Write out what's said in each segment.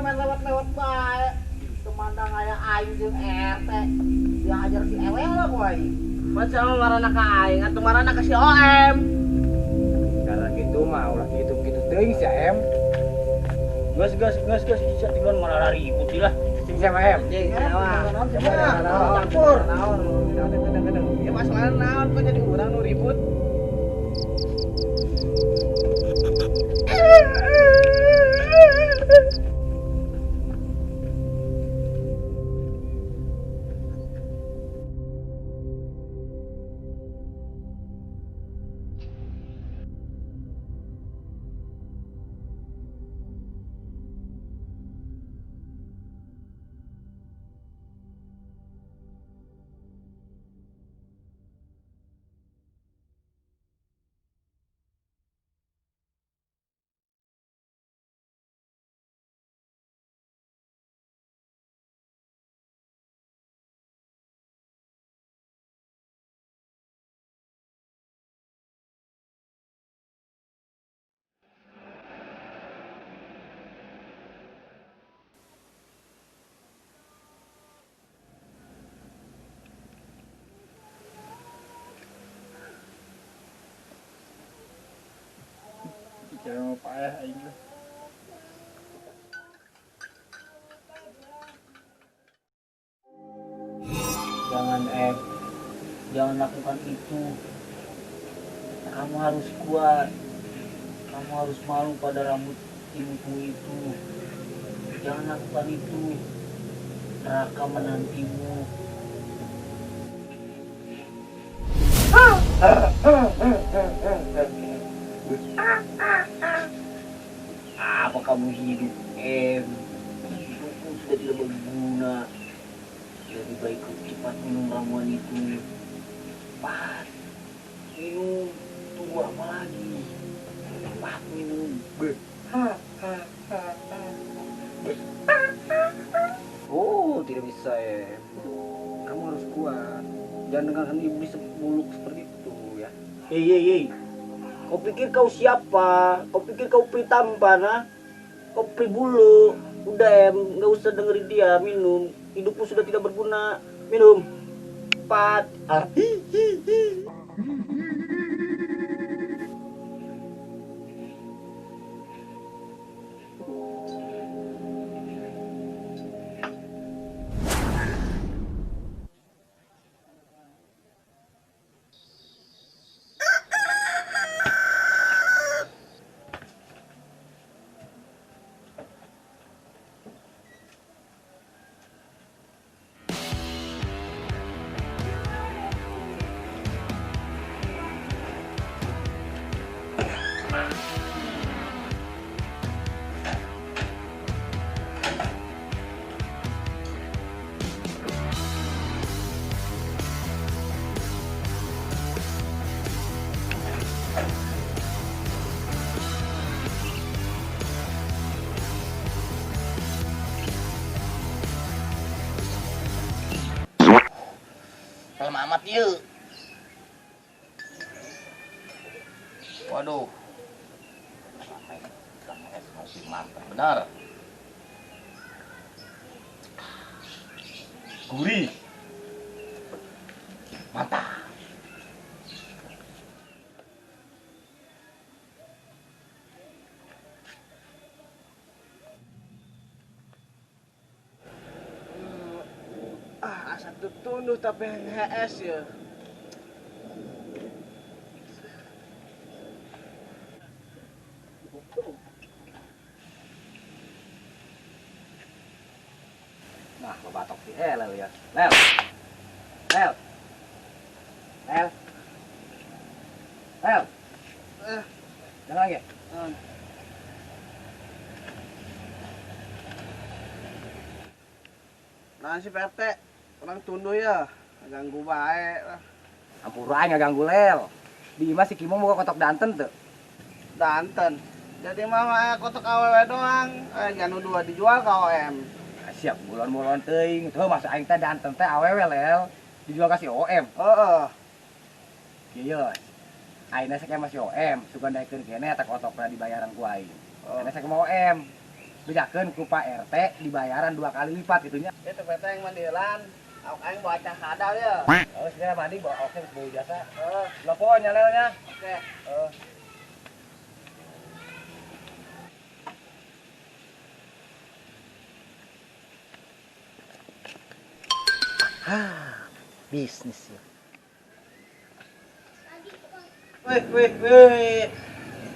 main lewat-lewat bae. Tumandang aya aing jeung RT. Dia ajar si ewe lah boy. Macam marana ka aing atuh marana ka si OM. Karena gitu mah ulah gitu-gitu teuing si em. Gas bisa tinggal malah ribut sih lah. Sing sama em. Jeung naon? Campur. Ya masalah naon kok jadi urang nu ribut. Jangan payah aing lah. Jangan jangan lakukan itu. Kamu harus kuat. Kamu harus malu pada rambut ibumu itu. Jangan lakukan itu. Neraka menantimu. Apa kamu hidup, Em? Hidupmu sudah tidak berguna. Lebih baik kau cepat minum ramuan itu. Cepat minum. Tunggu apa lagi? Cepat minum. Oh, tidak bisa em. Kamu harus kuat. Jangan dengarkan iblis buluk seperti itu ya. Hei. Kau pikir kau siapa? Kau pikir kau pritampan, ha? Kau pribulu. Udah Em, nggak usah dengerin dia. Minum. Hidupmu sudah tidak berguna. Minum. Cepat. Film amat yuk. Waduh. Masih mantap benar. Gurih. Mantap. Asa tutunuh tapi HS ya. Nah, batok si Lel ya. Lel. Lel. Lel. Lel. Jangan lagi. Nah si PT, orang tunduh ya, ganggu baik lah. Ampura ngaganggu Lel. Di Mas si Kimo mau kotok danten tuh. Danten. Jadi mama kotok awewe doang, janu dua dijual ke OM. Siap bulan-bulan teuing. Tuh masa aing teh danten teh awewe Lel. Dijual kasih OM. Heeh. Kieu. Aina sakit masih OM, suka naikkeun kene eta kotokna dibayaran ku aing. Aina sakit mau OM. bejakeun ku Pak RT dibayaran 2 kali lipat gitunya. Itu PT yang mandilan. Aku aing baca sadar ya. Oh, segera mandi bawa oke bawa jasa. Telepon nyalelnya. Oke. Bisnis ya. Wih.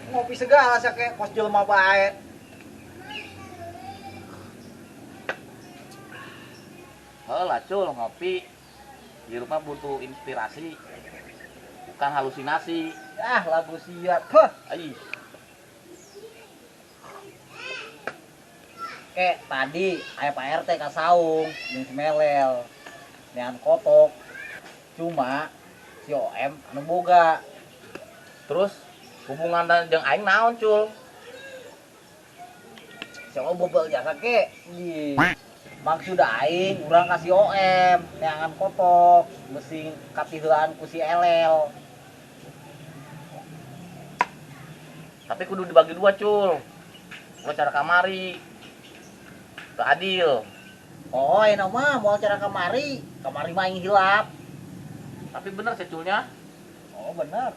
Ngopi segala sih kayak pos jelema bae. Heula cul ngopi. Di rumah butuh inspirasi. Bukan halusinasi. Ah, lagu siap. Huh. Ais. Kayak tadi aya Pak RT ka saung jeung si Melel. Nean kotok. Cuma si OM anu boga. Terus hubungan dan jeung aing naon cul? Si OM bobel jasa ke. Maksud aing urang kasih OM neangan kotok besi kapiheuan ku si LL. Tapi kudu dibagi dua cul. Gua cara kamari. Teu adil. Oh, enak mah mau cara kamari mah yang hilap. Tapi bener sih culnya. Oh, bener.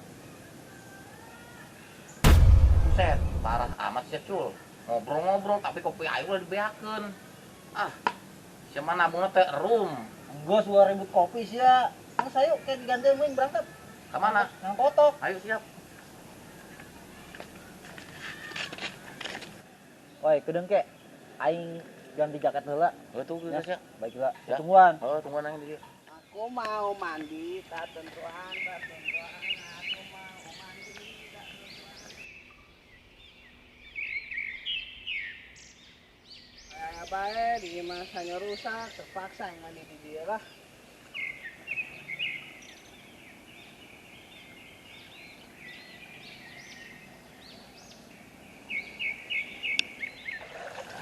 Buset, parah amat sih cul. Ngobrol-ngobrol tapi kopi aing udah dibeakeun. Ah, siapa nabungnya teh room. Gua suka ribut kopi sih ya. Mas ayo kayak digantiin berangkat. Ke mana? Nang kotok. Ayo siap. Woi, kedeung ke. Aing ganti jaket heula. Tuh Ya, geus ya. baiklah. Ya. Tungguan. Oh, tungguan aing di dieu. Aku mau mandi, tak tentuan. Aku mau mandi, tak tentuan. Kayak baik, di masanya rusak, terpaksa yang mandi di dia lah.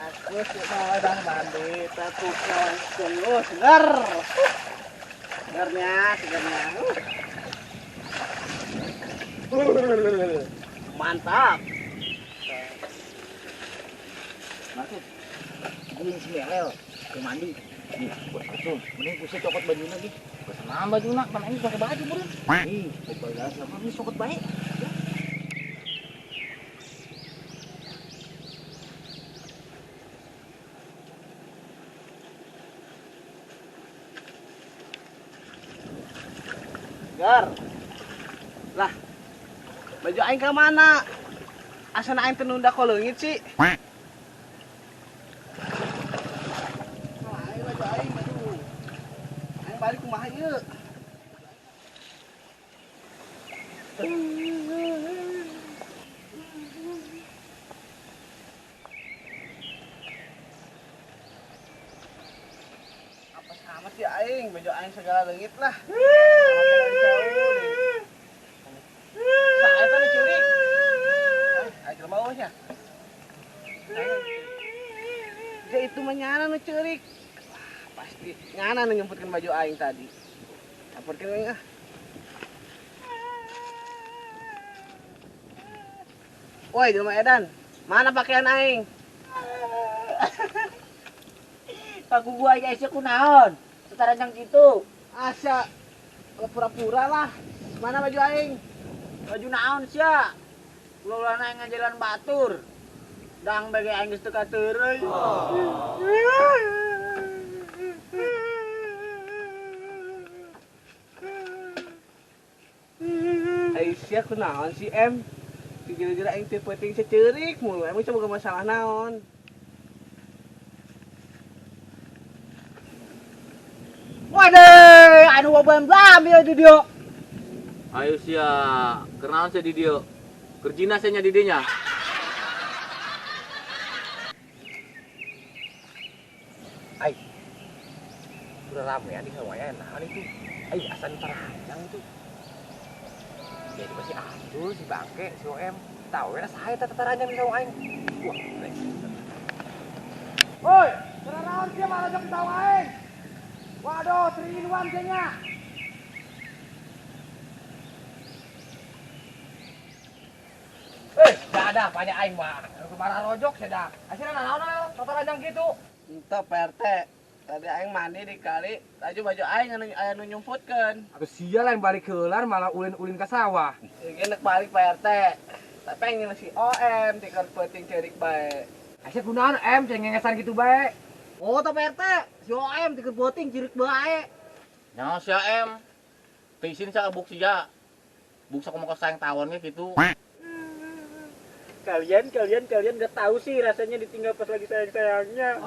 Aku sudah udah mandi, tapi sungguh segar. Segarnya. Mantap. Masuk. Ini si Melel ke mandi. Nih, buat langsung. Mending kusih cokot baju lagi. Kesenam bajuna, kan aing pakai baju beureun. Nih, kopel gas sama ini cokot baik. Gar. Lah. Baju aing ke mana? Asana aing tenunda ka leungit sih. Aing baju aing aduh. Aing balik kumaha ieu? Apa sama sih aing? Baju aing segala leungit lah. Saya tadi curi. Ayo bawahnya. Ya itu menyana nu ceurik. Wah, pasti ngana nu nyemputkeun baju aing tadi. Sampurkeun aing ah. Woi, di rumah Edan. Mana pakaian aing? Kaku gua aja isya kunaon. Setara yang gitu. Asa pura-pura lah. Mana baju aing? Baju naon sia? Ulah aing ngajalan batur. Dang bege aing geus teu kateureun. Aisyah kunaon si M? Gara-gara aing teu penting ceurik mulu. Emang coba gak masalah naon? Waduh, anu babam ya di dia. Ayo sia, kenaon sih di dieu? Kerjina nya di dinya. Ai. Udah rame ya di Hawaiian. Nah, itu. Ai, asan parahanjang itu. Jadi masih Abdul, si Bangke, si OM. Tahu ya saya tataranjang di Hawaiian. Wah, keren. Woi, kenapa dia malah jam tawa aing? Waduh, 3 in 1 nya. Gak ada banyak aing mah. Aku para rojok sedak. Akhirnya naon kotor aja gitu. Entah PRT. Tadi aing mandi di kali, laju baju aing anu nyumputkeun. Atuh sia lain balik heular malah ulin-ulin ka sawah. Enak balik PRT. Tapi yang si OM tikar penting cerik bae. Asa kunaon em cengengesan gitu bae. Oh, tah PRT, si OM tikar penting cerik bae. Nyawa si em. Pisin sa buk sia. Buk sa kumaha sayang tawon gitu. Kalian nggak tahu sih rasanya ditinggal pas lagi sayang-sayangnya.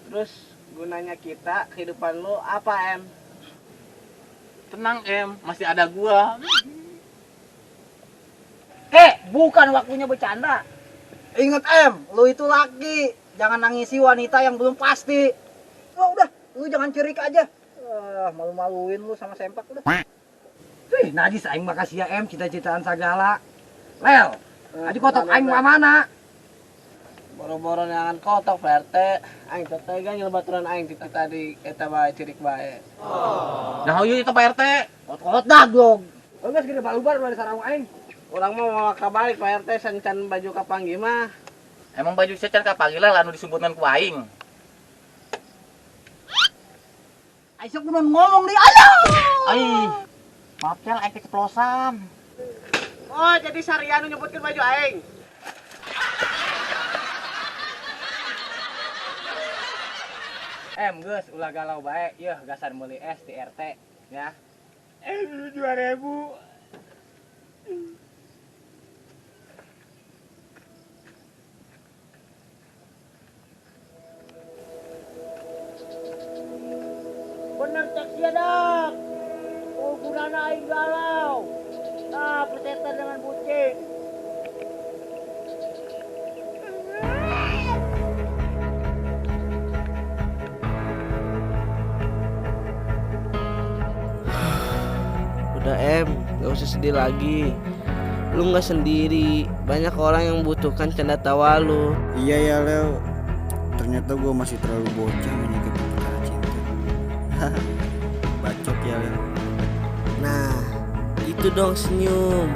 Terus gunanya kita kehidupan lu apa, Em? Tenang em, masih ada gua. Bukan waktunya bercanda. Ingat, Em, lu itu laki. Jangan nangisi wanita yang belum pasti. Udah, lu jangan cerik aja. Malu-maluin lu sama sempak udah. Wih, najis aing makasih ya em cita-citaan segala. Lel, aji kotok aing mana? Boro-boro neangan kotok, PRT. Aing teh tega nyelebaturan aing cita di eta bae cirik bae. Nah, ieu itu Pak RT. Kot daglog. Geus gede balubar dari sarang aing. Urang mah mau kabalik PRT sancan baju kapanggi mah. Emang baju secan kapangila anu disumputkeun ku aing. Aing sok kudu ngomong di aya. Ai. Maaf ya, aing keceplosan. Oh, jadi Sarianu nyebutkeun baju aing. Geus ulah galau bae, yeuh gasan meuli es di RT ya. Dulu 2000. Bener cek sia dak. Oh, gunana aing galau. Nah, persetan dengan bucin. Udah gak usah sedih lagi. Lu gak sendiri, banyak orang yang membutuhkan canda tawa lu. Iya ya Leo, ternyata gue masih terlalu bocah menyikapi perkara cinta. Bacot ya Leo. Nah, itu dong senyum.